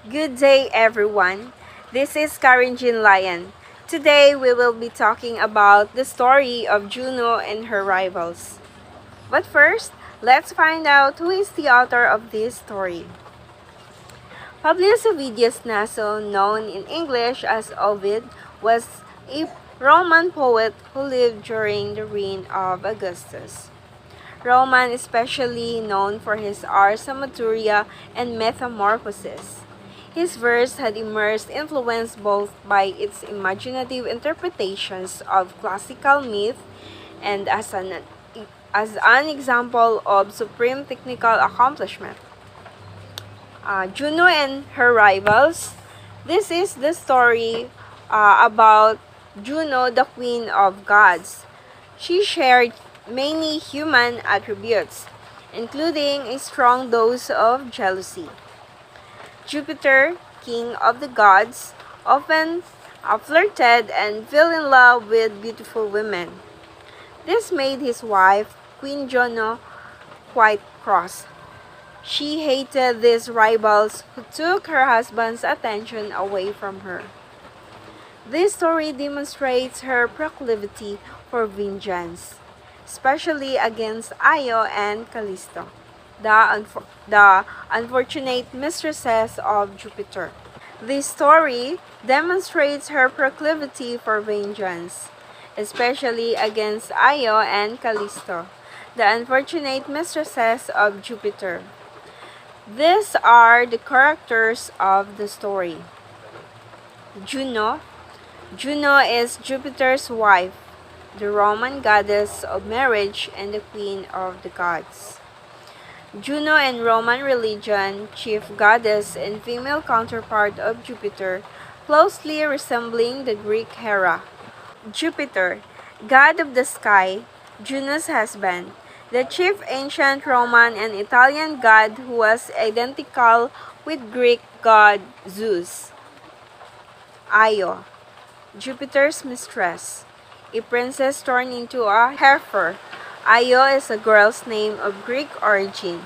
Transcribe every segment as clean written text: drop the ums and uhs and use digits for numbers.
Good day, everyone. This is Karen Jean Lyon. Today, we will be talking about the story of Juno and her rivals. But first, let's find out who is the author of this story. Publius Ovidius Naso, known in English as Ovid, was a Roman poet who lived during the reign of Augustus. Roman especially known for his Ars Amaturia and Metamorphoses. His verse had immersed influence both by its imaginative interpretations of classical myth and as an example of supreme technical accomplishment. Juno and her rivals. This is the story about Juno, the queen of gods. She shared many human attributes, including a strong dose of jealousy. Jupiter, king of the gods, often flirted and fell in love with beautiful women. This made his wife, Queen Juno, quite cross. She hated these rivals who took her husband's attention away from her. This story demonstrates her proclivity for vengeance, especially against Io and Callisto, the unfortunate mistresses of Jupiter. This story demonstrates her proclivity for vengeance, especially against Io and Callisto, the unfortunate mistresses of Jupiter. These are the characters of the story. Juno. Juno is Jupiter's wife, the Roman goddess of marriage and the queen of the gods. Juno in Roman religion, chief goddess and female counterpart of Jupiter, closely resembling the Greek Hera. Jupiter, god of the sky, Juno's husband, the chief ancient Roman and Italian god who was identical with Greek god Zeus. Io, Jupiter's mistress, a princess turned into a heifer. Io is a girl's name of Greek origin.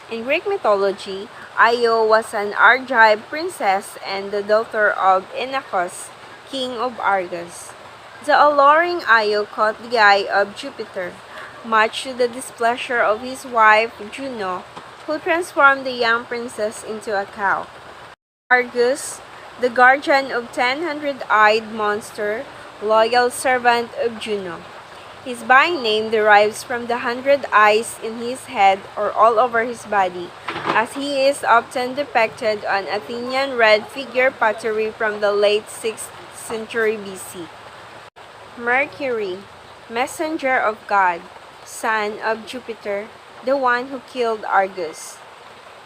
In Greek mythology, Io was an Argive princess and the daughter of Inachus, king of Argos. The alluring Io caught the eye of Jupiter, much to the displeasure of his wife Juno, who transformed the young princess into a cow. Argus, the guardian of 1,000-eyed monster, loyal servant of Juno. His buying name derives from the 100 eyes in his head or all over his body, as he is often depicted on Athenian red figure pottery from the late 6th century BC. Mercury, messenger of God, son of Jupiter, the one who killed Argus.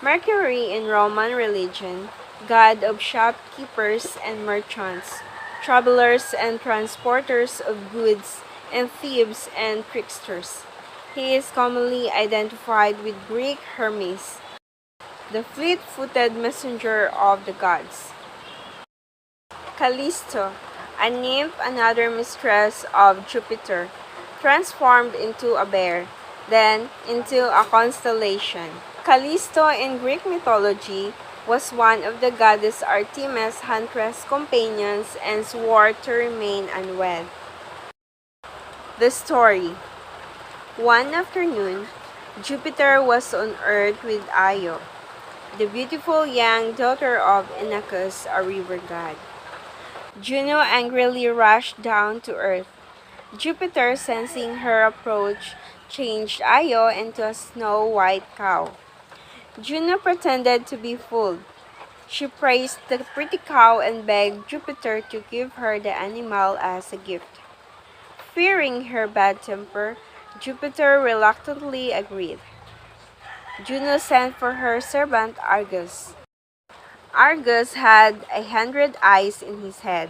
Mercury in Roman religion, god of shopkeepers and merchants, travelers and transporters of goods, and thieves and tricksters. He is commonly identified with Greek Hermes, the fleet-footed messenger of the gods. Callisto, a nymph, another mistress of Jupiter, transformed into a bear, then into a constellation. Callisto in Greek mythology was one of the goddess Artemis' huntress companions and swore to remain unwed. The story. One afternoon, Jupiter was on Earth with Io, the beautiful young daughter of Inachus, a river god. Juno angrily rushed down to Earth. Jupiter, sensing her approach, changed Io into a snow-white cow. Juno pretended to be fooled. She praised the pretty cow and begged Jupiter to give her the animal as a gift. Fearing her bad temper, Jupiter reluctantly agreed. Juno sent for her servant Argus. Argus had 100 eyes in his head,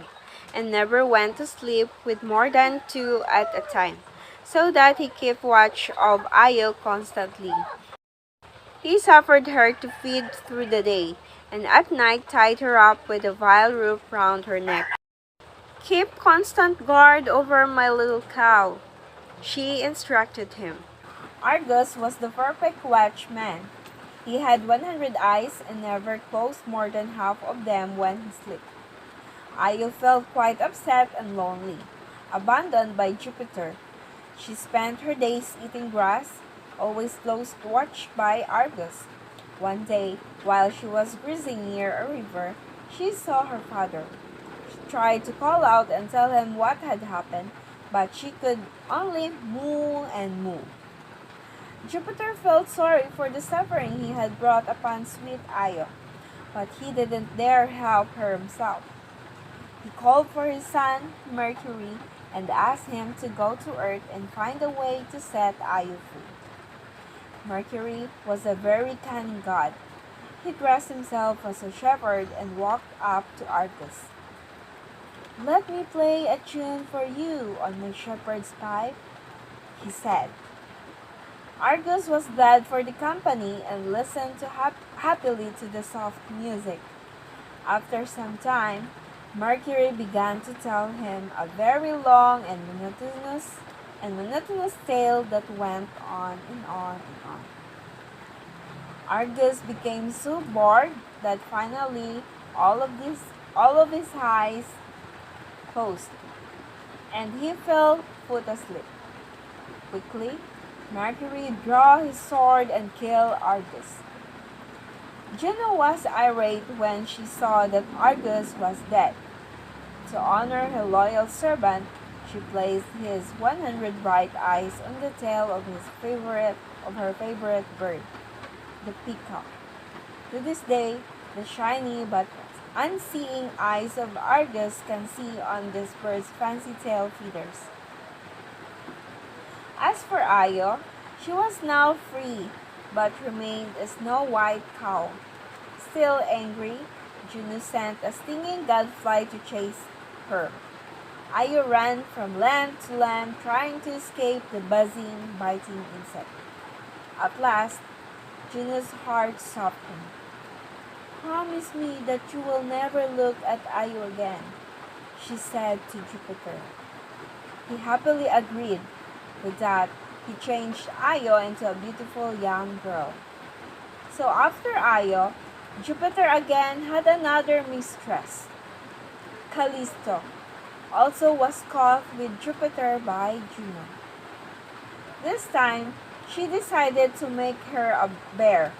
and never went to sleep with more than 2 at a time, so that he kept watch of Io constantly. He suffered her to feed through the day, and at night tied her up with a vile rope round her neck. Keep constant guard over my little cow, she instructed him. Argus was the perfect watchman. He had 100 eyes and never closed more than half of them when he slept. Io felt quite upset and lonely, abandoned by Jupiter. She spent her days eating grass, always close watched by Argus. One day, while she was grazing near a river, she saw her father. She tried to call out and tell him what had happened, but she could only moo and moo. Jupiter felt sorry for the suffering he had brought upon sweet Io, but he didn't dare help her himself. He called for his son, Mercury, and asked him to go to Earth and find a way to set Io free. Mercury was a very cunning god. He dressed himself as a shepherd and walked up to Argus. "Let me play a tune for you on my shepherd's pipe," he said. Argus was glad for the company and listened happily to the soft music. After some time, Mercury began to tell him a very long and monotonous tale that went on and on and on. Argus became so bored that finally all of his eyes closed, and he fell asleep. Quickly, Mercury drew his sword and killed Argus. Juno was irate when she saw that Argus was dead. To honor her loyal servant, she placed his 100 bright eyes on the tail of her favorite bird, the peacock. To this day, the shiny but unseeing eyes of Argus can see on this bird's fancy tail feathers. As for Io, she was now free, but remained a snow-white cow. Still angry, Juno sent a stinging gadfly to chase her. Io ran from lamb to lamb, trying to escape the buzzing, biting insect. At last, Juno's heart softened. "Promise me that you will never look at Io again," she said to Jupiter. He happily agreed. With that, he changed Io into a beautiful young girl. So after Io, Jupiter again had another mistress. Callisto also was caught with Jupiter by Juno. This time, she decided to make her a bear.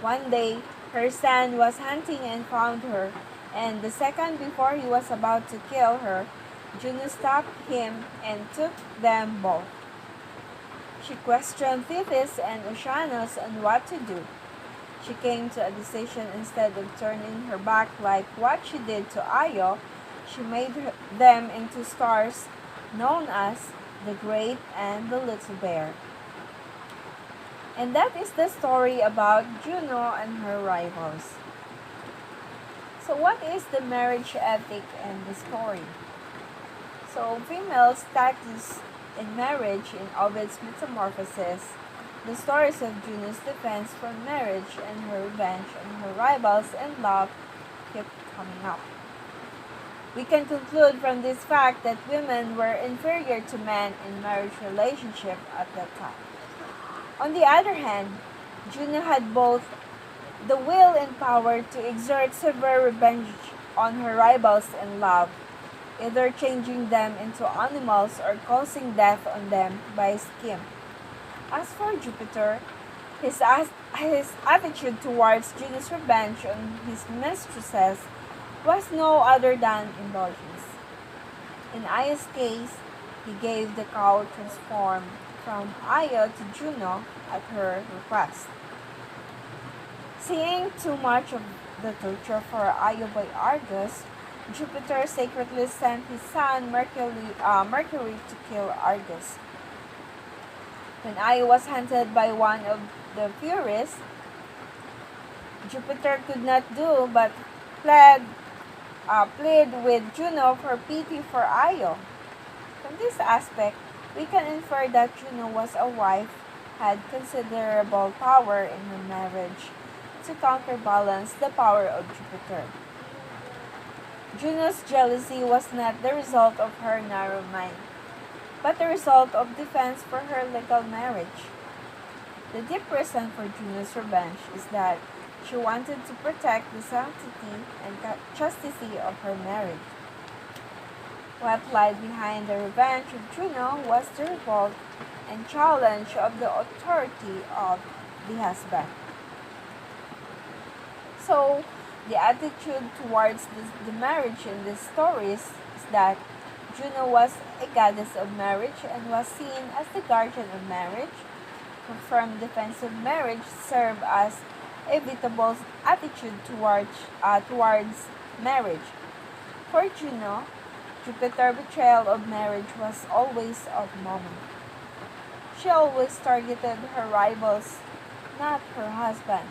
One day, her son was hunting and found her, and the second before he was about to kill her, Juno stopped him and took them both. She questioned Thetis and Oceanus on what to do. She came to a decision. Instead of turning her back like what she did to Io, she made them into stars known as the Great and the Little Bear. And that is the story about Juno and her rivals. So what is the marriage ethic in the story? So female status in marriage in Ovid's Metamorphoses, the stories of Juno's defense from marriage and her revenge on her rivals and love keep coming up. We can conclude from this fact that women were inferior to men in marriage relationship at that time. On the other hand, Juno had both the will and power to exert severe revenge on her rivals in love, either changing them into animals or causing death on them by scheme. As for Jupiter, his attitude towards Juno's revenge on his mistresses was no other than indulgence. In Io's case, he gave the cow transformed from Io to Juno at her request. Seeing too much of the torture for Io by Argus, Jupiter secretly sent his son Mercury to kill Argus. When Io was hunted by one of the Furies, Jupiter could not do but plead with Juno for pity for Io. From this aspect, we can infer that Juno was a wife, had considerable power in her marriage to counterbalance the power of Jupiter. Juno's jealousy was not the result of her narrow mind, but the result of defense for her legal marriage. The deep reason for Juno's revenge is that she wanted to protect the sanctity and chastity of her marriage. What lied behind the revenge of Juno was the revolt and challenge of the authority of the husband. So, the attitude towards the marriage in these stories is that Juno was a goddess of marriage and was seen as the guardian of marriage. A firm defense of marriage served as a vitable attitude towards marriage. For Juno, Jupiter's betrayal of marriage was always of moment. She always targeted her rivals, not her husband,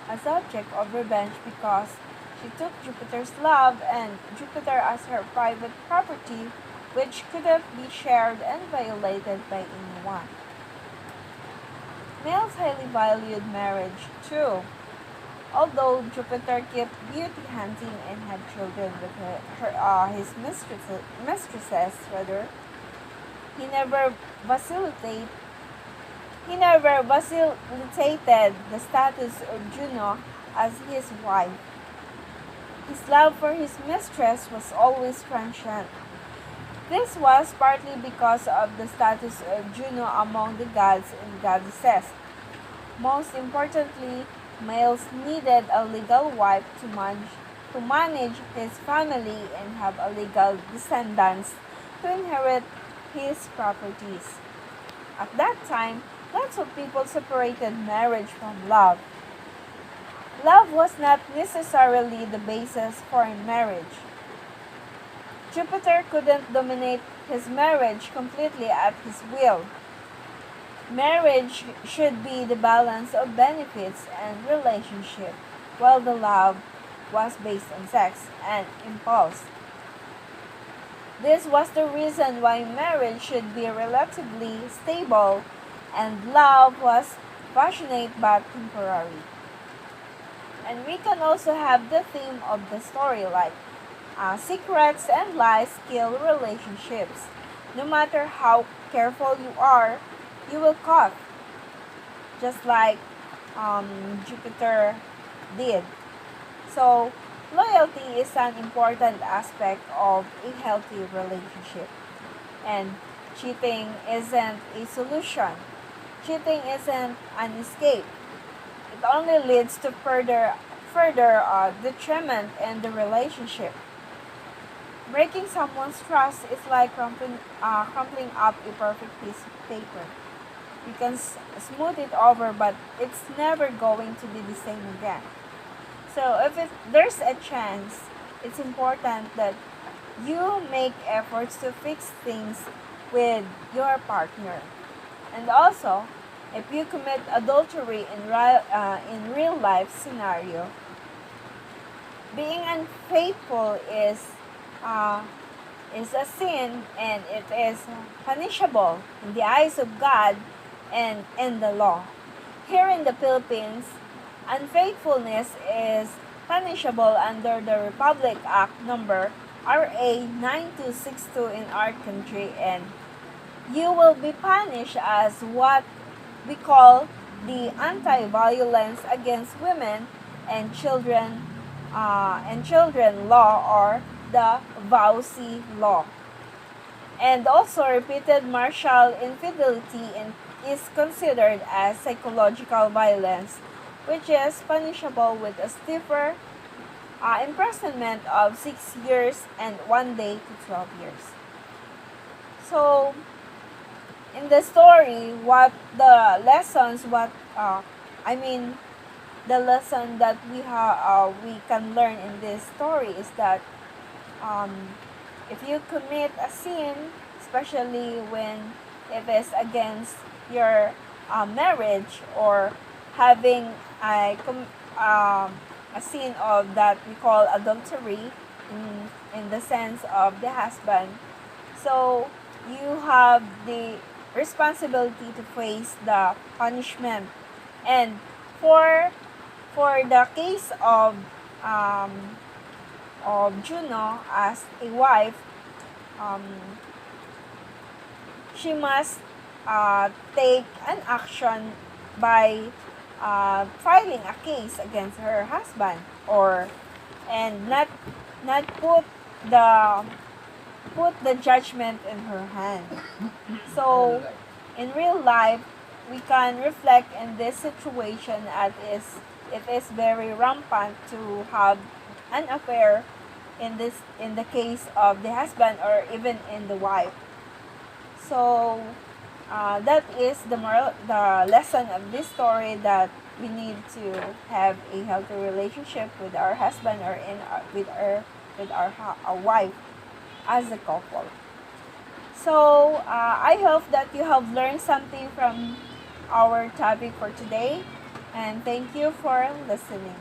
as object of revenge because she took Jupiter's love and Jupiter as her private property, which couldn't be shared and violated by anyone. Males highly valued marriage too. Although Jupiter kept beauty hunting and had children with his mistresses, he never vacillated. He never vacillated the status of Juno as his wife. His love for his mistress was always transient. This was partly because of the status of Juno among the gods and goddesses. Most importantly, males needed a legal wife to manage his family and have a legal descendants to inherit his properties. At that time, lots of people separated marriage from love. Love was not necessarily the basis for marriage. Jupiter couldn't dominate his marriage completely at his will. Marriage should be the balance of benefits and relationship, while the love was based on sex and impulse. This was the reason why marriage should be relatively stable and love was passionate but temporary. And we can also have the theme of the story like secrets and lies kill relationships. No matter how careful you are, you will cut, just like Jupiter did. So, loyalty is an important aspect of a healthy relationship. And cheating isn't a solution. Cheating isn't an escape. It only leads to further detriment in the relationship. Breaking someone's trust is like crumpling up a perfect piece of paper. You can smooth it over, but it's never going to be the same again. So if there's a chance, it's important that you make efforts to fix things with your partner. And also, if you commit adultery in real life scenario, being unfaithful is a sin and it is punishable in the eyes of God and in the law. Here in the Philippines, unfaithfulness is punishable under the Republic Act number RA 9262 in our country, and you will be punished as what we call the Anti-Violence Against Women and Children law, or the VAUSI law. And also repeated marital infidelity is considered as psychological violence, which is punishable with a stiffer imprisonment of 6 years and 1 day to 12 years. So, in the story, the lesson that we can learn in this story is that if you commit a sin, especially when it is against your marriage, or having a sin of that we call adultery in the sense of the husband, so you have the responsibility to face the punishment. And for the case of Juno as a wife, she must take an action by filing a case against her husband, or and not the put the judgment in her hand. So in real life, we can reflect in this situation as it is very rampant to have an affair in the case of the husband or even in the wife. So that is the lesson of this story, that we need to have a healthy relationship with our husband, or our wife as a couple. So I hope that you have learned something from our topic for today, and thank you for listening.